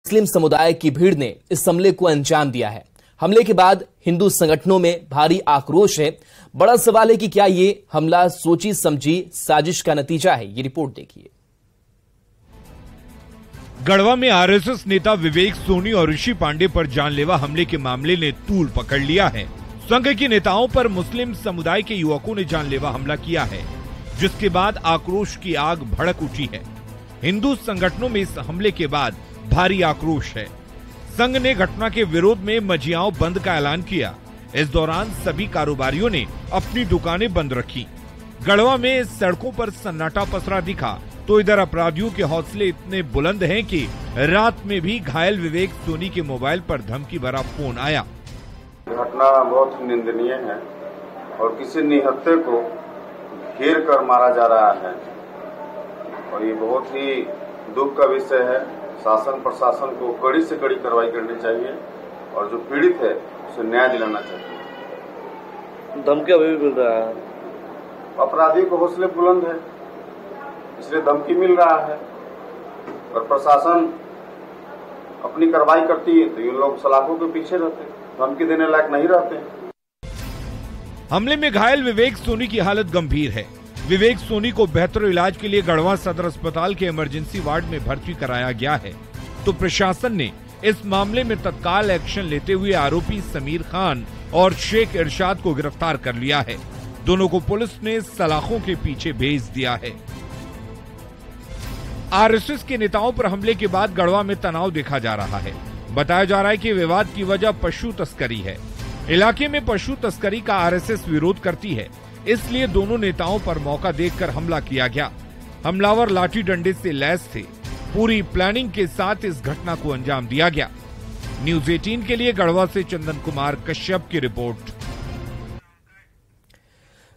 मुस्लिम समुदाय की भीड़ ने इस हमले को अंजाम दिया है। हमले के बाद हिंदू संगठनों में भारी आक्रोश है। बड़ा सवाल है कि क्या ये हमला सोची समझी साजिश का नतीजा है। ये रिपोर्ट देखिए। गढ़वा में आरएसएस नेता विवेक सोनी और ऋषि पांडे पर जानलेवा हमले के मामले ने तूल पकड़ लिया है। संघ के नेताओं पर मुस्लिम समुदाय के युवकों ने जानलेवा हमला किया है, जिसके बाद आक्रोश की आग भड़क उठी है। हिंदू संगठनों में इस हमले के बाद भारी आक्रोश है। संघ ने घटना के विरोध में मजियाओं बंद का ऐलान किया। इस दौरान सभी कारोबारियों ने अपनी दुकानें बंद रखी। गढ़वा में सड़कों पर सन्नाटा पसरा दिखा, तो इधर अपराधियों के हौसले इतने बुलंद हैं कि रात में भी घायल विवेक सोनी के मोबाइल पर धमकी भरा फोन आया। घटना बहुत निंदनीय है और किसी निहत्थे को घेर कर मारा जा रहा है और ये बहुत ही दुख का विषय है। शासन प्रशासन को कड़ी से कड़ी कार्रवाई करनी चाहिए और जो पीड़ित है उसे न्याय दिलाना चाहिए। धमकी अभी भी मिल रहा है। अपराधी को हौसले बुलंद है, इसलिए धमकी मिल रहा है और प्रशासन अपनी कार्रवाई करती है तो ये लोग सलाखों के पीछे रहते, धमकी देने लायक नहीं रहते। हमले में घायल विवेक सोनी की हालत गंभीर है। विवेक सोनी को बेहतर इलाज के लिए गढ़वा सदर अस्पताल के इमरजेंसी वार्ड में भर्ती कराया गया है। तो प्रशासन ने इस मामले में तत्काल एक्शन लेते हुए आरोपी समीर खान और शेख इरशाद को गिरफ्तार कर लिया है। दोनों को पुलिस ने सलाखों के पीछे भेज दिया है। आरएसएस के नेताओं पर हमले के बाद गढ़वा में तनाव देखा जा रहा है। बताया जा रहा है कि विवाद की वजह पशु तस्करी है। इलाके में पशु तस्करी का आरएसएस विरोध करती है, इसलिए दोनों नेताओं पर मौका देखकर हमला किया गया। हमलावर लाठी डंडे से लैस थे। पूरी प्लानिंग के साथ इस घटना को अंजाम दिया गया। न्यूज 18 के लिए गढ़वा से चंदन कुमार कश्यप की रिपोर्ट।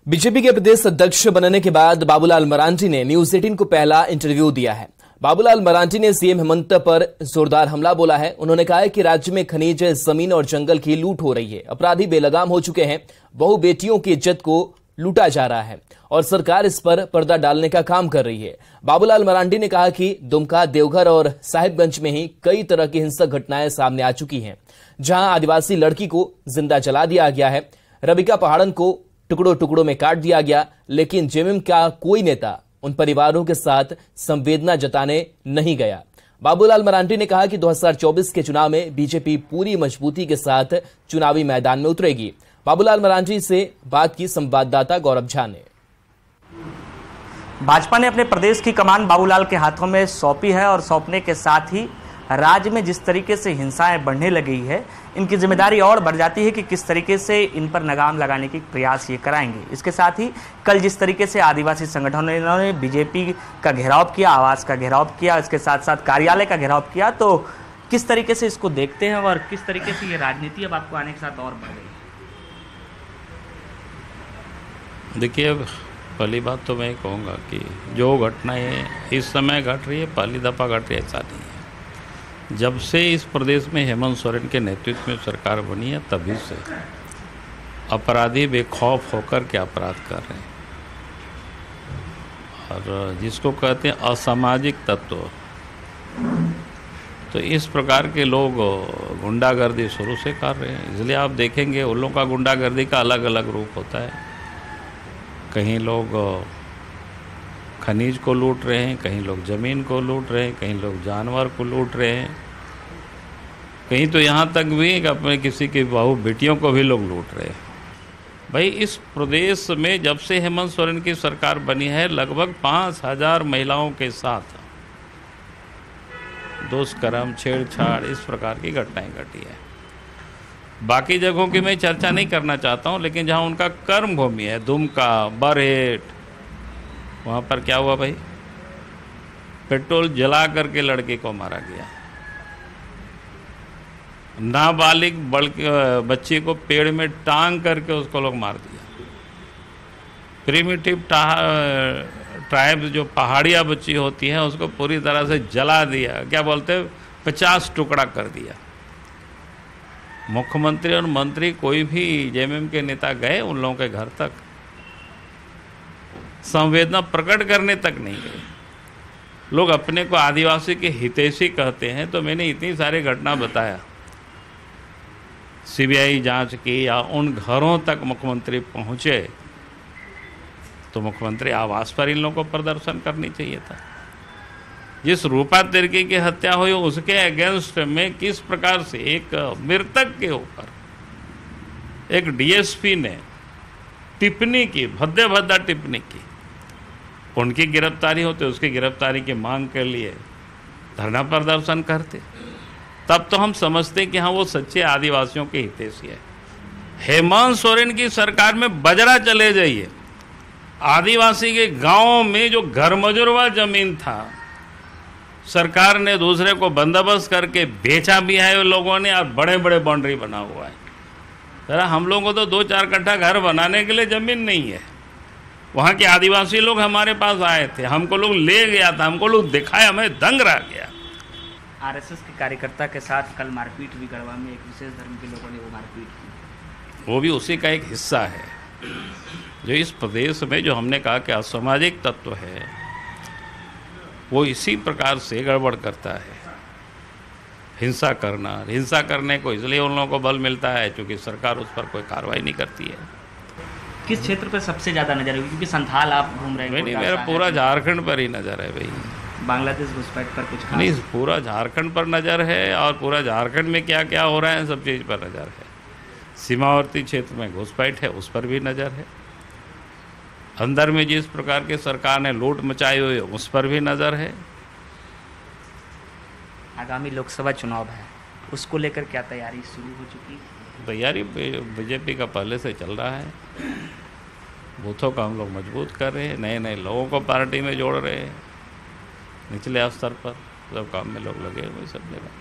बीजेपी के प्रदेश अध्यक्ष बनने के बाद बाबूलाल मरांडी ने न्यूज 18 को पहला इंटरव्यू दिया है। बाबूलाल मरांडी ने सीएम हेमंत पर जोरदार हमला बोला है। उन्होंने कहा है कि राज्य में खनिज, जमीन और जंगल की लूट हो रही है। अपराधी बेलगाम हो चुके हैं। बहु बेटियों की इज्जत को लूटा जा रहा है और सरकार इस पर पर्दा डालने का काम कर रही है। बाबूलाल मरांडी ने कहा कि दुमका, देवघर और साहिबगंज में ही कई तरह की हिंसक घटनाएं सामने आ चुकी हैं, जहां आदिवासी लड़की को जिंदा जला दिया गया है। रबिका पहाड़न को टुकड़ों टुकड़ों में काट दिया गया, लेकिन जेएमएम का कोई नेता उन परिवारों के साथ संवेदना जताने नहीं गया। बाबूलाल मरांडी ने कहा कि 2024 के चुनाव में बीजेपी पूरी मजबूती के साथ चुनावी मैदान में उतरेगी। बाबूलाल मरांडी से बात की संवाददाता गौरव झा ने। भाजपा ने अपने प्रदेश की कमान बाबूलाल के हाथों में सौंपी है और सौंपने के साथ ही राज्य में जिस तरीके से हिंसाएं बढ़ने लगी है, इनकी जिम्मेदारी और बढ़ जाती है कि किस तरीके से इन पर लगाम लगाने की प्रयास ये कराएंगे। इसके साथ ही कल जिस तरीके से आदिवासी संगठनों ने बीजेपी का घेराव किया, आवास का घेराव किया, इसके साथ साथ कार्यालय का घेराव किया, तो किस तरीके से इसको देखते हैं और किस तरीके से ये राजनीति अब आपको आने के साथ और बढ़ गई? देखिए, पहली बात तो मैं कहूँगा कि जो घटनाएं इस समय घट रही है, पहली दफ़ा घट रही है, ऐसा नहीं है। जब से इस प्रदेश में हेमंत सोरेन के नेतृत्व में सरकार बनी है, तभी से अपराधी बेखौफ होकर के अपराध कर रहे हैं और जिसको कहते हैं असामाजिक तत्व, तो इस प्रकार के लोग गुंडागर्दी शुरू से कर रहे हैं। इसलिए आप देखेंगे उन लोगों का गुंडागर्दी का अलग अलग रूप होता है। कहीं लोग खनिज को लूट रहे हैं, कहीं लोग ज़मीन को लूट रहे हैं, कहीं लोग जानवर को लूट रहे हैं, कहीं तो यहाँ तक भी अपने किसी की बहू बेटियों को भी लोग लूट रहे हैं। भाई, इस प्रदेश में जब से हेमंत सोरेन की सरकार बनी है, लगभग 5000 महिलाओं के साथ दुष्कर्म, छेड़छाड़, इस प्रकार की घटनाएं घटी है। बाकी जगहों की मैं चर्चा नहीं करना चाहता हूं, लेकिन जहां उनका कर्म भूमि है, दुमका, बरहेट, वहां पर क्या हुआ भाई? पेट्रोल जला करके लड़के को मारा गया। नाबालिग बच्चे को पेड़ में टांग करके उसको लोग मार दिया। प्रिमिटिव ट्राइब्स जो पहाड़िया बच्ची होती हैं, उसको पूरी तरह से जला दिया। क्या बोलते हैं, 50 टुकड़ा कर दिया। मुख्यमंत्री और मंत्री कोई भी जेएमएम के नेता गए उन लोगों के घर तक? संवेदना प्रकट करने तक नहीं गए। लोग अपने को आदिवासी के हितैषी कहते हैं, तो मैंने इतनी सारी घटना बताया, सीबीआई जांच की या उन घरों तक मुख्यमंत्री पहुंचे तो मुख्यमंत्री आवास पर इन लोगों को प्रदर्शन करनी चाहिए था। जिस रूपा तिर्की की हत्या हुई उसके अगेंस्ट में किस प्रकार से एक मृतक के ऊपर एक डीएसपी ने टिप्पणी की, भद्दा टिप्पणी की, उनकी गिरफ्तारी होते, उसकी गिरफ्तारी की मांग के लिए धरना प्रदर्शन करते, तब तो हम समझते कि हाँ वो सच्चे आदिवासियों के हितैषी है। हेमंत सोरेन की सरकार में बजरा चले जाइए, आदिवासी के गांवों में जो घर मजुरवा जमीन था सरकार ने दूसरे को बंदोबस्त करके बेचा भी है उन लोगों ने, और बड़े बड़े बाउंड्री बना हुआ है। जरा हम लोगों को तो 2-4 कट्ठा घर बनाने के लिए जमीन नहीं है। वहाँ के आदिवासी लोग हमारे पास आए थे, हमको लोग ले गया था, हमको लोग दिखाया, हमें दंग रह गया। आरएसएस के कार्यकर्ता के साथ कल मारपीट भी गढ़वा में, एक विशेष धर्म के लोगों ने वो मारपीट की, वो भी उसी का एक हिस्सा है। जो इस प्रदेश में जो हमने कहा कि असामाजिक तत्व है वो इसी प्रकार से गड़बड़ करता है, हिंसा करने को इसलिए उन लोगों को बल मिलता है क्योंकि सरकार उस पर कोई कार्रवाई नहीं करती है। किस क्षेत्र पर सबसे ज़्यादा नजर है? क्योंकि संथाल आप घूम रहे हैं। नहीं, मेरा पूरा झारखंड पर ही नज़र है भाई। बांग्लादेश घुसपैठ पर कुछ खास? नहीं, पूरा झारखंड पर नज़र है, और पूरा झारखंड में क्या क्या हो रहा है सब चीज़ पर नज़र है। सीमावर्ती क्षेत्र में घुसपैठ है, उस पर भी नज़र है। अंदर में जिस प्रकार के सरकार ने लूट मचाई हुई है उस पर भी नज़र है। आगामी लोकसभा चुनाव है, उसको लेकर क्या तैयारी शुरू हो चुकी है? तैयारी बीजेपी का पहले से चल रहा है। बूथों का हम लोग मजबूत कर रहे हैं, नए नए लोगों को पार्टी में जोड़ रहे हैं, निचले स्तर पर सब काम में लोग लगे हुए सब जगह।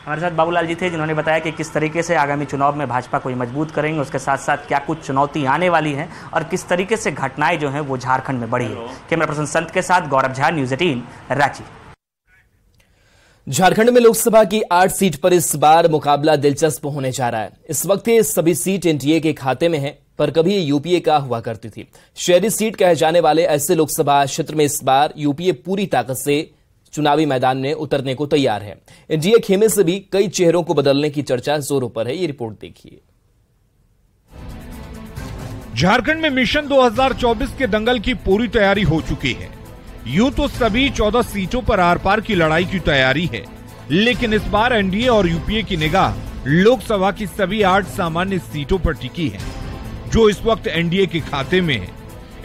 हमारे साथ बाबूलाल जी थे जिन्होंने बताया कि किस तरीके से आगामी चुनाव में भाजपा को मजबूत करेंगे, उसके साथ साथ क्या कुछ चुनौती आने वाली हैं और किस तरीके से घटनाएं जो हैं वो झारखंड में बढ़ी है। कैमरा पर्सन संत के साथ गौरव झा, न्यूज़ 18 रांची। झारखंड में लोकसभा की 8 सीट पर इस बार मुकाबला दिलचस्प होने जा रहा है। इस वक्त ये सभी सीट एनडीए के खाते में है, पर कभी यूपीए का हुआ करती थी। शहरी सीट कहे जाने वाले ऐसे लोकसभा क्षेत्र में इस बार यूपीए पूरी ताकत से चुनावी मैदान में उतरने को तैयार है। एनडीए खेमे से भी कई चेहरों को बदलने की चर्चा जोरों पर है। ये रिपोर्ट देखिए। झारखंड में मिशन 2024 के दंगल की पूरी तैयारी हो चुकी है। यूं तो सभी 14 सीटों पर आर पार की लड़ाई की तैयारी है, लेकिन इस बार एनडीए और यूपीए की निगाह लोकसभा की सभी 8 सामान्य सीटों पर टिकी है, जो इस वक्त एनडीए के खाते में है।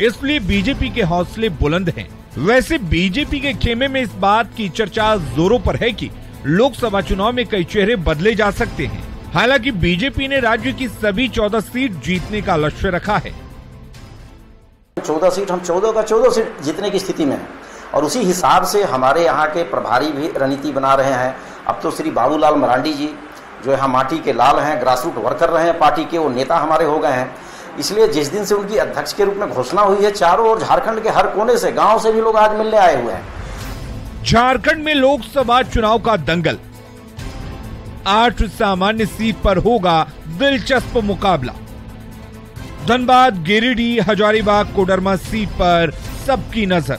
इसलिए बीजेपी के हौसले बुलंद हैं। वैसे बीजेपी के खेमे में इस बात की चर्चा जोरों पर है कि लोकसभा चुनाव में कई चेहरे बदले जा सकते हैं। हालांकि बीजेपी ने राज्य की सभी 14 सीट जीतने का लक्ष्य रखा है। 14 सीट, हम 14 का 14 सीट जीतने की स्थिति में हैं और उसी हिसाब से हमारे यहाँ के प्रभारी भी रणनीति बना रहे हैं। अब तो श्री बाबूलाल मरांडी जी जो यहाँ माटी के लाल हैं, ग्रासरूट वर्कर रहे हैं पार्टी के, वो नेता हमारे हो गए हैं। इसलिए जिस दिन से उनकी अध्यक्ष के रूप में घोषणा हुई है, चारों ओर झारखंड के हर कोने से, गांव से भी लोग आज मिलने आए हुए हैं। झारखंड में लोकसभा चुनाव का दंगल, 8 सामान्य सीट पर होगा दिलचस्प मुकाबला। धनबाद, गिरिडीह, हजारीबाग, कोडरमा सीट पर सबकी नजर।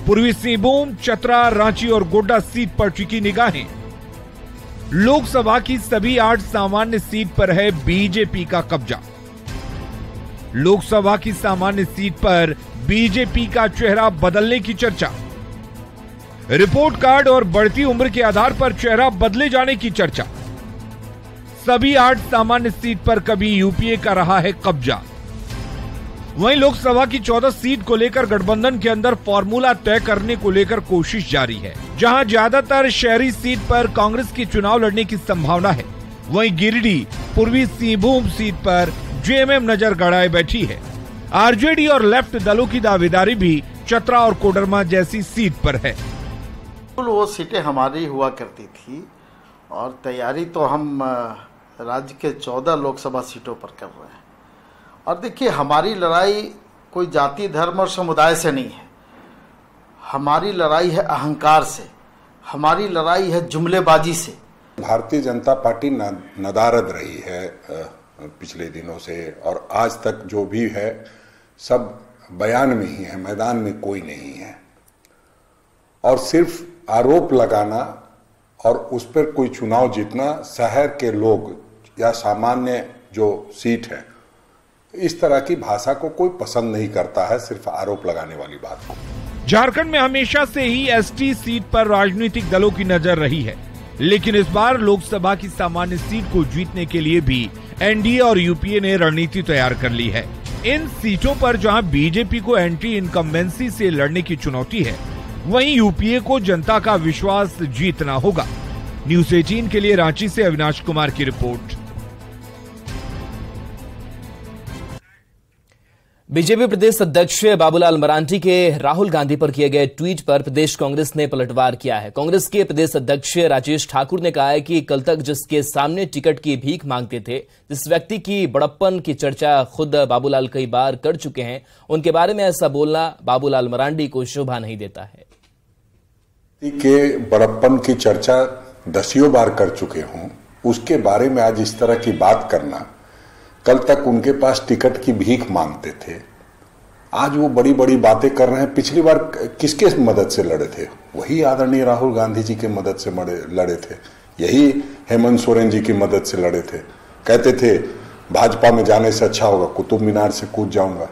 पूर्वी सिंहभूम, चतरा, रांची और गोड्डा सीट पर टिकी निगाहें। लोकसभा की सभी 8 सामान्य सीट पर है बीजेपी का कब्जा। लोकसभा की सामान्य सीट पर बीजेपी का चेहरा बदलने की चर्चा। रिपोर्ट कार्ड और बढ़ती उम्र के आधार पर चेहरा बदले जाने की चर्चा। सभी 8 सामान्य सीट पर कभी यूपीए का रहा है कब्जा। वहीं लोकसभा की 14 सीट को लेकर गठबंधन के अंदर फॉर्मूला तय करने को लेकर कोशिश जारी है। जहां ज्यादातर शहरी सीट पर कांग्रेस की चुनाव लड़ने की संभावना है, वहीं गिरिडीह, पूर्वी सिंहभूम सीट पर जेएमएम नजर गड़ाए बैठी है। आरजेडी और लेफ्ट दलों की दावेदारी भी चतरा और कोडरमा जैसी सीट पर है। वो सीटें हमारी हुआ करती थी और तैयारी तो हम राज्य के 14 लोकसभा सीटों पर कर रहे हैं। और देखिए, हमारी लड़ाई कोई जाति, धर्म और समुदाय से नहीं है। हमारी लड़ाई है अहंकार से, हमारी लड़ाई है जुमलेबाजी से। भारतीय जनता पार्टी नदारद रही है पिछले दिनों से, और आज तक जो भी है सब बयान में ही है, मैदान में कोई नहीं है। और सिर्फ आरोप लगाना और उस पर कोई चुनाव जीतना शहर के लोग या सामान्य जो सीट है, इस तरह की भाषा को कोई पसंद नहीं करता है, सिर्फ आरोप लगाने वाली बात को। झारखंड में हमेशा से ही एसटी सीट पर राजनीतिक दलों की नजर रही है, लेकिन इस बार लोकसभा की सामान्य सीट को जीतने के लिए भी एनडीए और यूपीए ने रणनीति तैयार कर ली है। इन सीटों पर जहां बीजेपी को एंटी इनकम्बेंसी से लड़ने की चुनौती है, वहीं यूपीए को जनता का विश्वास जीतना होगा। न्यूज़ 18 के लिए रांची से अविनाश कुमार की रिपोर्ट। बीजेपी प्रदेश अध्यक्ष बाबूलाल मरांडी के राहुल गांधी पर किए गए ट्वीट पर प्रदेश कांग्रेस ने पलटवार किया है। कांग्रेस के प्रदेश अध्यक्ष राजेश ठाकुर ने कहा है कि कल तक जिसके सामने टिकट की भीख मांगते थे, जिस व्यक्ति की बड़प्पन की चर्चा खुद बाबूलाल कई बार कर चुके हैं, उनके बारे में ऐसा बोलना बाबूलाल मरांडी को शोभा नहीं देता है। के बड़प्पन की चर्चा दसियों बार कर चुके हों, उसके बारे में आज इस तरह की बात करना, कल तक उनके पास टिकट की भीख मांगते थे, आज वो बड़ी बड़ी बातें कर रहे हैं। पिछली बार किसके मदद से लड़े थे? वही आदरणीय राहुल गांधी जी की मदद से लड़े थे, यही हेमंत सोरेन जी की मदद से लड़े थे। कहते थे भाजपा में जाने से अच्छा होगा कुतुब मीनार से कूद जाऊंगा।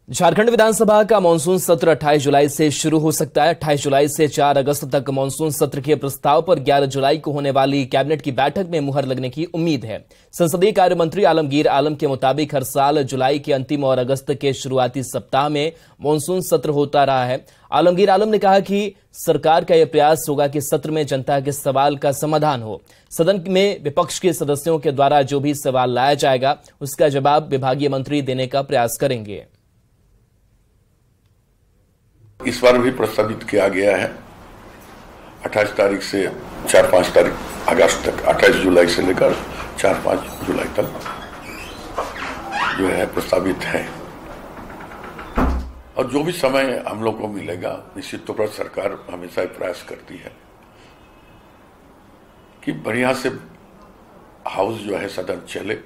झारखंड विधानसभा का मानसून सत्र 28 जुलाई से शुरू हो सकता है। 28 जुलाई से 4 अगस्त तक मानसून सत्र के प्रस्ताव पर 11 जुलाई को होने वाली कैबिनेट की बैठक में मुहर लगने की उम्मीद है। संसदीय कार्य मंत्री आलमगीर आलम के मुताबिक हर साल जुलाई के अंतिम और अगस्त के शुरुआती सप्ताह में मानसून सत्र होता रहा है। आलमगीर आलम ने कहा कि सरकार का यह प्रयास होगा कि सत्र में जनता के सवाल का समाधान हो। सदन में विपक्ष के सदस्यों के द्वारा जो भी सवाल लाया जाएगा, उसका जवाब विभागीय मंत्री देने का प्रयास करेंगे। इस बार भी प्रस्तावित किया गया है 28 तारीख से 4-5 तारीख अगस्त तक, 28 जुलाई से लेकर 4-5 जुलाई तक जो है प्रस्तावित है। और जो भी समय हम लोग को मिलेगा, निश्चित तौर पर सरकार हमेशा प्रयास करती है कि बढ़िया से हाउस जो है सदन चले।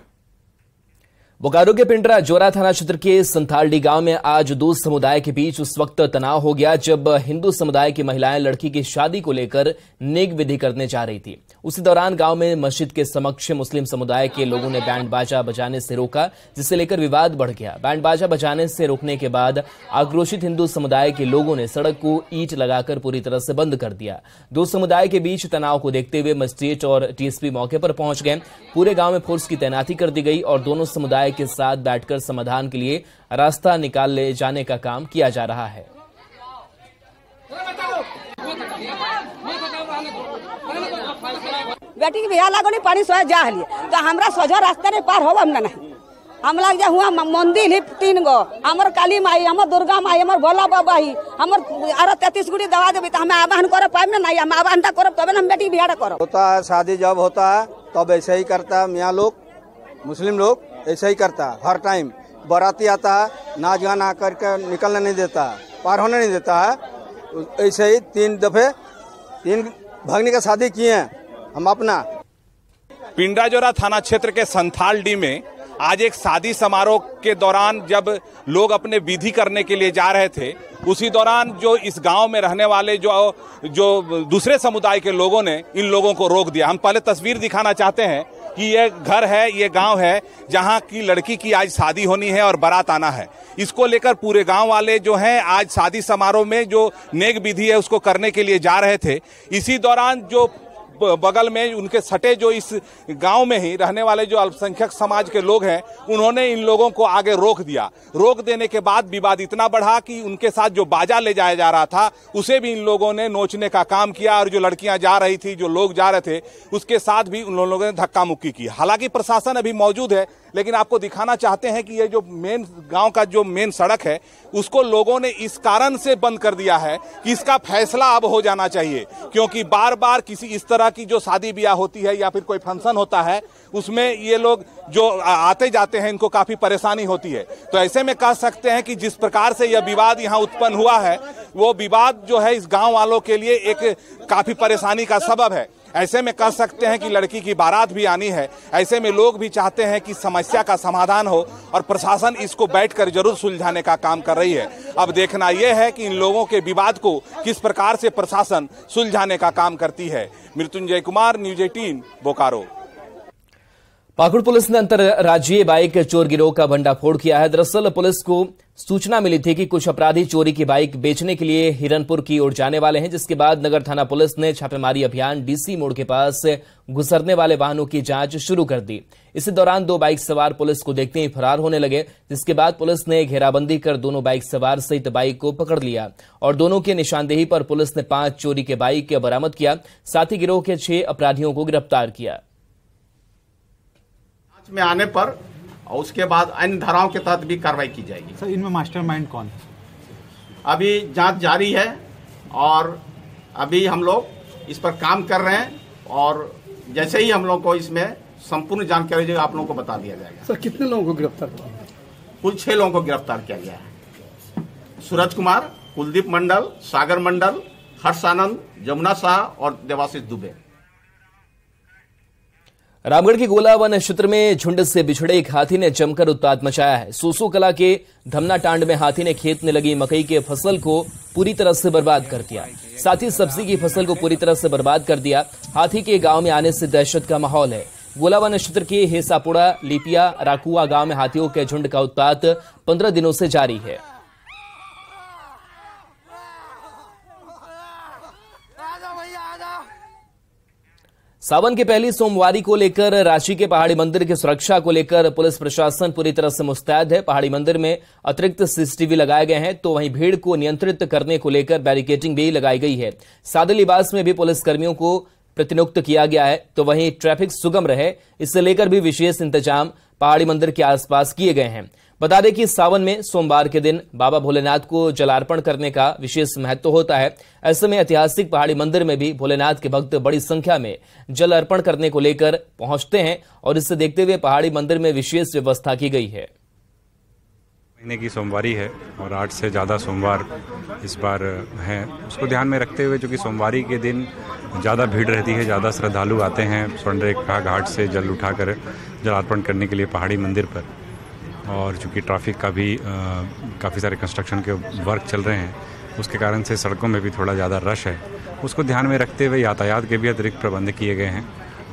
बोकारो के पिंडरा जोरा थाना क्षेत्र के संथालडी गांव में आज दो समुदाय के बीच उस वक्त तनाव हो गया जब हिंदू समुदाय की महिलाएं लड़की की शादी को लेकर नेक विधि करने जा रही थी। उसी दौरान गांव में मस्जिद के समक्ष मुस्लिम समुदाय के लोगों ने बैंड बाजा बजाने से रोका, जिससे लेकर विवाद बढ़ गया। बैंड बाजा बजाने से रोकने के बाद आक्रोशित हिंदू समुदाय के लोगों ने सड़क को ईंट लगाकर पूरी तरह से बंद कर दिया। दो समुदाय के बीच तनाव को देखते हुए मजिस्ट्रेट और टीएसपी मौके पर पहुंच गए। पूरे गांव में फोर्स की तैनाती कर दी गई और दोनों समुदाय के साथ बैठकर समाधान के लिए रास्ता निकाल ले जाने का काम किया जा रहा है। बेटी के बियाह लागो नहीं पानी सोया जा हलिए तो हमरा सोझा रास्ता ने पार होब हम नहीं। हम लग जा हुआ मंदिर ही 3 गो, हमर काली माई, हमर दुर्गा माई, हमर भोला बाबा ही, हमर 33 गुड़ी दवा देबे तो हमें आवाहन करे पाइब ना नहीं। हम आवाहन करब तबे हम बेटी बियाह करब। होता है शादी जब होता है तब ऐसे ही करता है मियाँ लोग, मुस्लिम लोग ऐसे ही करता है। हर टाइम बाराती आता है, नाच गाना करके निकलने नहीं देता है, पार होने नहीं देता है। ऐसे ही 3 दफे 3 भगनी का शादी किए हैं हम अपना। पिंडराजोरा थाना क्षेत्र के संथालडी में आज एक शादी समारोह के दौरान जब लोग अपने विधि करने के लिए जा रहे थे, उसी दौरान जो इस गांव में रहने वाले जो दूसरे समुदाय के लोगों ने इन लोगों को रोक दिया। हम पहले तस्वीर दिखाना चाहते हैं कि ये घर है, ये गांव है जहां की लड़की की आज शादी होनी है और बारात आना है। इसको लेकर पूरे गांव वाले जो हैं आज शादी समारोह में जो नेक विधि है उसको करने के लिए जा रहे थे। इसी दौरान जो बगल में उनके सटे जो इस गांव में ही रहने वाले जो अल्पसंख्यक समाज के लोग हैं, उन्होंने इन लोगों को आगे रोक दिया। रोक देने के बाद विवाद इतना बढ़ा कि उनके साथ जो बाजा ले जाया जा रहा था उसे भी इन लोगों ने नोचने का काम किया और जो लड़कियां जा रही थी, जो लोग जा रहे थे, उसके साथ भी उन लोगों ने धक्का मुक्की की। हालांकि प्रशासन अभी मौजूद है, लेकिन आपको दिखाना चाहते हैं कि ये जो मेन गांव का जो मेन सड़क है उसको लोगों ने इस कारण से बंद कर दिया है कि इसका फैसला अब हो जाना चाहिए, क्योंकि बार बार किसी इस तरह की जो शादी ब्याह होती है या फिर कोई फंक्शन होता है उसमें ये लोग जो आते जाते हैं इनको काफी परेशानी होती है। तो ऐसे में कह सकते हैं कि जिस प्रकार से यह विवाद यहाँ उत्पन्न हुआ है वो विवाद जो है इस गांव वालों के लिए एक काफी परेशानी का सबब है। ऐसे में कह सकते हैं कि लड़की की बारात भी आनी है। ऐसे में लोग भी चाहते हैं कि समस्या का समाधान हो और प्रशासन इसको बैठकर जरूर सुलझाने का काम कर रही है। अब देखना यह है कि इन लोगों के विवाद को किस प्रकार से प्रशासन सुलझाने का काम करती है। मृत्युंजय कुमार, न्यूज 18, बोकारो। पाकुड़ पुलिस ने अंतरराज्यीय बाइक चोर गिरोह का भंडाफोड़ किया है। दरअसल पुलिस को सूचना मिली थी कि कुछ अपराधी चोरी की बाइक बेचने के लिए हिरनपुर की ओर जाने वाले हैं, जिसके बाद नगर थाना पुलिस ने छापेमारी अभियान डीसी मोड़ के पास गुजरने वाले वाहनों की जांच शुरू कर दी। इसी दौरान 2 बाइक सवार पुलिस को देखते ही फरार होने लगे, जिसके बाद पुलिस ने घेराबंदी कर दोनों बाइक सवार सहित बाइक को पकड़ लिया और दोनों की निशानदेही पर पुलिस ने 5 चोरी के बाइक बरामद किया। साथ ही गिरोह के 6 अपराधियों को गिरफ्तार किया। में आने पर और उसके बाद अन्य धाराओं के तहत भी कार्रवाई की जाएगी। सर, इनमें मास्टरमाइंड कौन है? अभी जांच जारी है और अभी हम लोग इस पर काम कर रहे हैं और जैसे ही हम लोग को इसमें संपूर्ण जानकारी जो आप लोगों को बता दिया जाएगा। सर, कितने लोगों को गिरफ्तार किया? कुल 6 लोगों को गिरफ्तार किया गया है। सूरज कुमार, कुलदीप मंडल, सागर मंडल, हर्ष आनंद, जमुना शाह और देवाशीष दुबे। रामगढ़ के गोला वन क्षेत्र में झुंड से बिछड़े एक हाथी ने जमकर उत्पात मचाया है। सोसो कला के धमना टांड में हाथी ने खेत में लगी मकई के फसल को पूरी तरह से बर्बाद कर दिया। साथ ही सब्जी की फसल को पूरी तरह से बर्बाद कर दिया। हाथी के गांव में आने से दहशत का माहौल है। गोला वन क्षेत्र के हेसापुड़ा, लिपिया, राकुआ गांव में हाथियों के झुंड का उत्पात 15 दिनों से जारी है। सावन के पहली सोमवारी को लेकर रांची के पहाड़ी मंदिर की सुरक्षा को लेकर पुलिस प्रशासन पूरी तरह से मुस्तैद है। पहाड़ी मंदिर में अतिरिक्त सीसीटीवी लगाए गए हैं, तो वहीं भीड़ को नियंत्रित करने को लेकर बैरिकेडिंग भी लगाई गई है। सादे लिबास में भी पुलिस कर्मियों को प्रतिनियुक्त किया गया है, तो वहीं ट्रैफिक सुगम रहे, इससे लेकर भी विशेष इंतजाम पहाड़ी मंदिर के आसपास किए गए हैं। बता दें कि सावन में सोमवार के दिन बाबा भोलेनाथ को जलार्पण करने का विशेष महत्व होता है। ऐसे में ऐतिहासिक पहाड़ी मंदिर में भी भोलेनाथ के भक्त बड़ी संख्या में जल अर्पण करने को लेकर पहुंचते हैं और इससे देखते हुए पहाड़ी मंदिर में विशेष व्यवस्था की गई है। महीने की सोमवारी है और 8 से ज़्यादा सोमवार इस बार हैं। उसको ध्यान में रखते हुए चूँकि सोमवारी के दिन ज़्यादा भीड़ रहती है, ज़्यादा श्रद्धालु आते हैं स्वर्णरेखा घाट से जल उठाकर जलार्पण करने के लिए पहाड़ी मंदिर पर। और चूँकि ट्रैफिक का भी काफ़ी सारे कंस्ट्रक्शन के वर्क चल रहे हैं, उसके कारण से सड़कों में भी थोड़ा ज़्यादा रश है। उसको ध्यान में रखते हुए यातायात के भी अतिरिक्त प्रबंध किए गए हैं।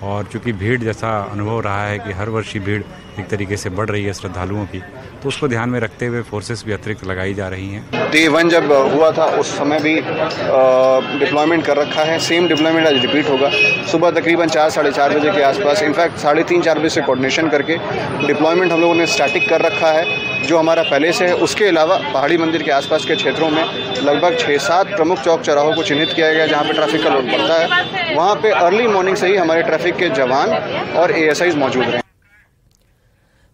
और चूँकि भीड़ जैसा अनुभव रहा है कि हर वर्ष ही भीड़ एक तरीके से बढ़ रही है श्रद्धालुओं की, तो उसको ध्यान में रखते हुए फोर्सेस भी अतिरिक्त लगाई जा रही हैं। डे 1 जब हुआ था उस समय भी डिप्लॉयमेंट कर रखा है। सेम डिप्लॉयमेंट आज रिपीट होगा। सुबह तकरीबन 4 साढ़े 4 बजे के आसपास, इनफैक्ट 3:30-4 बजे से कोऑर्डिनेशन करके डिप्लॉयमेंट हम लोगों ने स्टैटिक कर रखा है जो हमारा पहले से है। उसके अलावा पहाड़ी मंदिर के आसपास के क्षेत्रों में लगभग 6-7 प्रमुख चौक चौराहों को चिन्हित किया गया जहाँ पे ट्रैफिक का लोड पड़ता है। वहाँ पे अर्ली मॉर्निंग से ही हमारे ट्रैफिक के जवान और ASIs मौजूद रहे।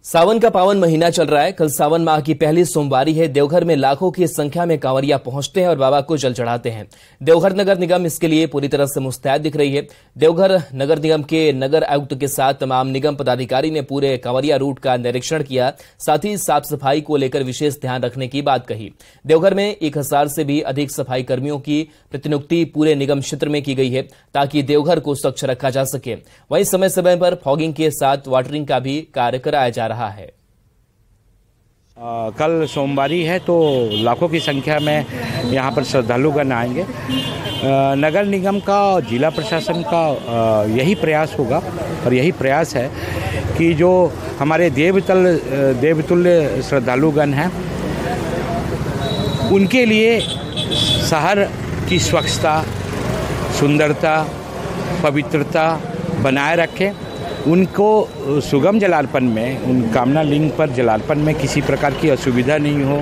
सावन का पावन महीना चल रहा है। कल सावन माह की पहली सोमवारी है। देवघर में लाखों की संख्या में कांवरिया पहुंचते हैं और बाबा को जल चढ़ाते हैं। देवघर नगर निगम इसके लिए पूरी तरह से मुस्तैद दिख रही है। देवघर नगर निगम के नगर आयुक्त के साथ तमाम निगम पदाधिकारी ने पूरे कांवरिया रूट का निरीक्षण किया। साथ ही साफ सफाई को लेकर विशेष ध्यान रखने की बात कही। देवघर में 1000 से भी अधिक सफाई कर्मियों की प्रतिनियुक्ति पूरे निगम क्षेत्र में की गई है ताकि देवघर को स्वच्छ रखा जा सके। वहीं समय समय पर फॉगिंग के साथ वाटरिंग का भी कार्य कराया जा रहा है। कल सोमवारी है तो लाखों की संख्या में यहाँ पर श्रद्धालुगण आएंगे। नगर निगम का और जिला प्रशासन का यही प्रयास होगा और यही प्रयास है कि जो हमारे देवतुल्य श्रद्धालुगण हैं उनके लिए शहर की स्वच्छता, सुंदरता, पवित्रता बनाए रखें। उनको सुगम जलार्पण में, उन कामना लिंग पर जलार्पण में किसी प्रकार की असुविधा नहीं हो।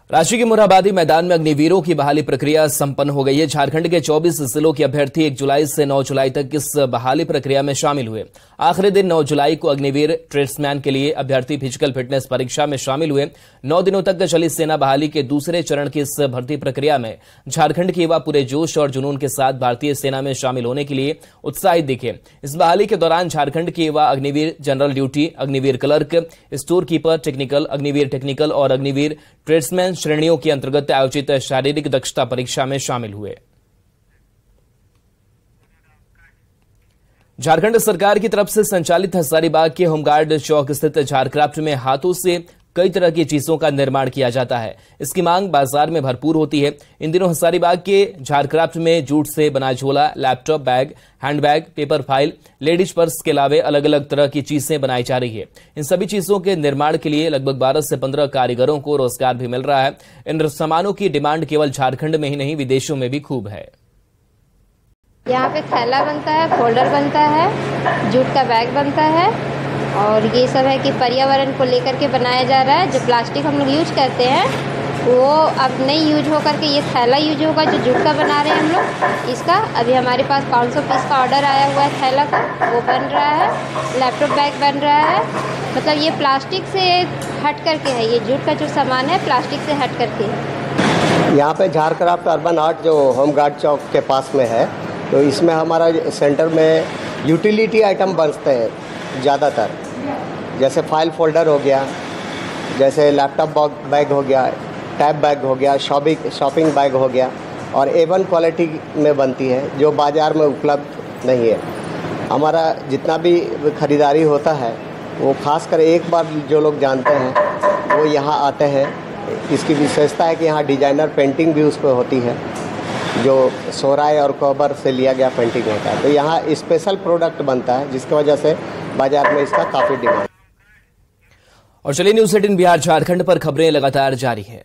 रांची के मोरहाबादी मैदान में अग्निवीरों की बहाली प्रक्रिया संपन्न हो गई है। झारखंड के 24 जिलों के अभ्यर्थी 1 जुलाई से 9 जुलाई तक इस बहाली प्रक्रिया में शामिल हुए। आखिरी दिन 9 जुलाई को अग्निवीर ट्रेड्समैन के लिए अभ्यर्थी फिजिकल फिटनेस परीक्षा में शामिल हुए। 9 दिनों तक चली सेना बहाली के दूसरे चरण की इस भर्ती प्रक्रिया में झारखंड के युवा पूरे जोश और जुनून के साथ भारतीय सेना में शामिल होने के लिए उत्साहित दिखे। इस बहाली के दौरान झारखंड के युवा Agniveer general duty, Agniveer clerk, store keeper technical, Agniveer technical और अग्निवीर ट्रेड्समैन श्रेणियों के अंतर्गत आयोजित शारीरिक दक्षता परीक्षा में शामिल हुए। झारखंड सरकार की तरफ से संचालित हजारीबाग के होमगार्ड चौक स्थित झारक्राफ्ट में हाथों से कई तरह की चीजों का निर्माण किया जाता है। इसकी मांग बाजार में भरपूर होती है। इन दिनों हजारीबाग के झारक्राफ्ट में जूट से बना झोला, laptop bag, handbag, paper file, ladies purse के अलावे अलग अलग तरह की चीजें बनाई जा रही है। इन सभी चीजों के निर्माण के लिए लगभग 12 से 15 कारीगरों को रोजगार भी मिल रहा है। इन सामानों की डिमांड केवल झारखंड में ही नहीं, विदेशों में भी खूब है। यहाँ पे थैला बनता है, फोल्डर बनता है, जूट का बैग बनता है और ये सब है कि पर्यावरण को लेकर के बनाया जा रहा है। जो प्लास्टिक हम लोग यूज करते हैं वो अब नहीं यूज होकर के ये थैला यूज होगा जो जूट का बना रहे हैं हम लोग। इसका अभी हमारे पास 500 पीस का ऑर्डर आया हुआ है थैला का, वो बन रहा है। लैपटॉप बैग बन रहा है। मतलब ये प्लास्टिक से हट करके है, ये जूट का जो सामान है प्लास्टिक से हट करके है। यहाँ पे झारक्राफ्ट अर्बन आर्ट जो होमगार्ड चौक के पास में है, तो इसमें हमारा सेंटर में यूटिलिटी आइटम बनते हैं ज़्यादातर, जैसे फाइल फोल्डर हो गया, जैसे लैपटॉप बैग हो गया, टैब बैग हो गया, शॉपिंग बैग हो गया और A1 क्वालिटी में बनती है जो बाज़ार में उपलब्ध नहीं है। हमारा जितना भी ख़रीदारी होता है वो खासकर एक बार जो लोग जानते हैं वो यहाँ आते हैं। इसकी विशेषता है कि यहाँ डिजाइनर पेंटिंग भी उस पर होती है, जो सोराय और कोबर से लिया गया पेंटिंग होता है। तो यहाँ स्पेशल प्रोडक्ट बनता है जिसकी वजह से बाजार में इसका काफ़ी डिमांड। और चलिए न्यूज़ 18 बिहार झारखंड पर खबरें लगातार जारी है।